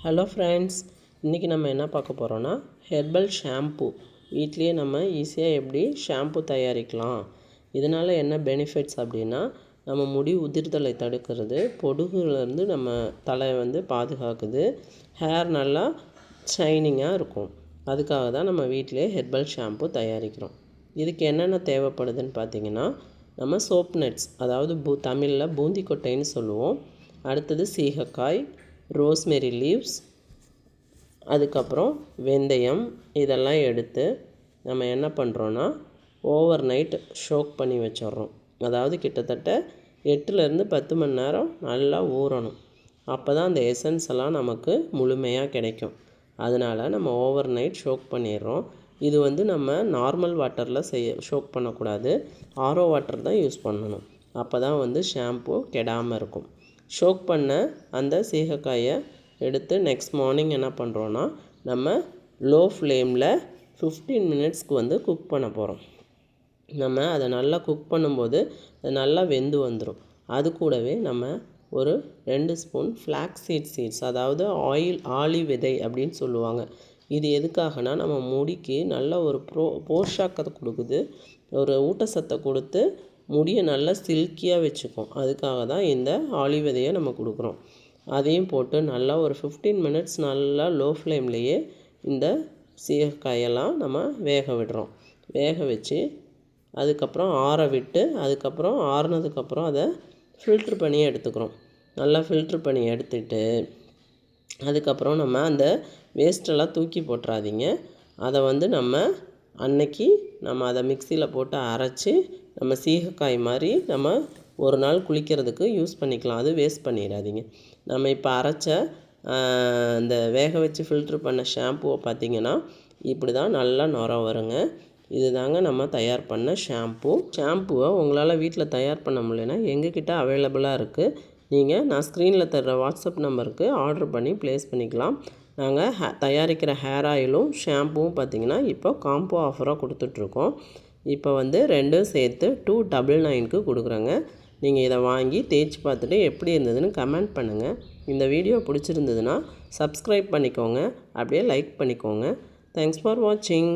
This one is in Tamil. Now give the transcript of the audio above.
ஹலோ ஃப்ரெண்ட்ஸ், இன்றைக்கி நம்ம என்ன பார்க்க போகிறோன்னா ஹெர்பல் ஷாம்பு வீட்லேயே நம்ம ஈஸியாக எப்படி ஷாம்பு தயாரிக்கலாம். இதனால் என்ன பெனிஃபிட்ஸ் அப்படின்னா, நம்ம முடி உதிர்தலை தடுக்கிறது, பொடுகுலேருந்து நம்ம தலையை பாதுகாக்குது, ஹேர் நல்லா ஷைனிங்காக இருக்கும். அதுக்காக தான் நம்ம வீட்டிலே ஹெர்பல் ஷாம்பு தயாரிக்கிறோம். இதுக்கு என்னென்ன தேவைப்படுதுன்னு பார்த்திங்கன்னா, நம்ம சோப் நட்ஸ், அதாவது தமிழில் பூந்தி கொட்டைன்னு சொல்லுவோம். அடுத்தது சீகக்காய், ரோஸ்மெரி லீவ்ஸ், அதுக்கப்புறம் வெந்தயம். இதெல்லாம் எடுத்து நம்ம என்ன பண்ணுறோன்னா ஓவர் நைட் ஷோக் பண்ணி வச்சிட்றோம். அதாவது கிட்டத்தட்ட 8லேருந்து 10 மணி நேரம் நல்லா ஊறணும். அப்போ தான் அந்த எசன்ஸ் எல்லாம் நமக்கு முழுமையாக கிடைக்கும். அதனால் நம்ம ஓவர் நைட் ஷோக் பண்ணிடுறோம். இது நம்ம நார்மல் வாட்டரில் ஷோக் பண்ணக்கூடாது, ஆரோ வாட்டர் தான் யூஸ் பண்ணணும். அப்போ தான் ஷாம்பு கெடாமல் இருக்கும். ஷோக் பண்ண அந்த சீகக்காயை எடுத்து நெக்ஸ்ட் மார்னிங் என்ன பண்ணுறோன்னா, நம்ம லோ ஃப்ளேமில் 15 மினிட்ஸ்க்கு குக் பண்ண போகிறோம். நம்ம அதை நல்லா குக் பண்ணும்போது அது நல்லா வெந்து வந்துடும். அது கூடவே நம்ம ஒரு 2 ஸ்பூன் ஃப்ளாக்ஸ் சீட்ஸ், அதாவது ஆளி விதை அப்படின்னு சொல்லுவாங்க. இது எதுக்காகனா, நம்ம முடிக்கு நல்ல ஒரு போஷாக்கத்தை கொடுக்குது, ஒரு ஊட்டச்சத்தை கொடுத்து முடியை நல்லா சில்கியாக வச்சுக்கும். அதுக்காக தான் இந்த ஆளி விதையை நம்ம கொடுக்குறோம். அதையும் போட்டு நல்லா ஒரு 15 மினிட்ஸ் நல்லா லோ ஃப்ளேம்லேயே இந்த சீகக்காயெல்லாம் நம்ம வேக விடுறோம். வேக வச்சு அதுக்கப்புறம் ஆற விட்டு, அதுக்கப்புறம் ஆறுனதுக்கப்புறம் அதை ஃபில்ட்ரு பண்ணி எடுத்துக்கிறோம். நல்லா ஃபில்ட்ரு பண்ணி எடுத்துட்டு அதுக்கப்புறம் நம்ம அந்த வேஸ்ட்டெல்லாம் தூக்கி போட்டுறாதீங்க. அதை நம்ம அன்னைக்கு நம்ம அதை மிக்சியில் போட்டு அரைச்சி நம்ம சீகக்காய் மாதிரி நம்ம ஒரு நாள் குளிக்கிறதுக்கு யூஸ் பண்ணிக்கலாம். அது வேஸ்ட் பண்ணிடாதீங்க. நம்ம இப்போ அரைச்ச இந்த வேக வச்சு ஃபில்ட்ரு பண்ண ஷாம்புவை பார்த்திங்கன்னா இப்படி தான் நல்லா நுர வருங்க. இது தாங்க நம்ம தயார் பண்ண ஷாம்புவை உங்களால் வீட்டில் தயார் பண்ண முடியலன்னா எங்ககிட்ட அவைலபிளாக இருக்குது. நான் ஸ்க்ரீனில் தர்ற வாட்ஸ்அப் நம்பருக்கு ஆர்டர் பண்ணி ப்ளேஸ் பண்ணிக்கலாம். நாங்கள் தயாரிக்கிற ஹேர் ஆயிலும் ஷாம்புவும் பார்த்திங்கன்னா இப்போ காம்போ ஆஃபராக கொடுத்துட்ருக்கோம். இப்போ 2 சேர்த்து 299க்கு கொடுக்குறோங்க. நீங்கள் இதை வாங்கி தேய்ச்சி பார்த்துட்டு எப்படி இருந்ததுன்னு கமெண்ட் பண்ணுங்கள். இந்த வீடியோ பிடிச்சிருந்ததுன்னா சப்ஸ்கிரைப் பண்ணிக்கோங்க, அப்படியே லைக் பண்ணிக்கோங்க. தேங்க்ஸ் ஃபார் வாட்சிங்.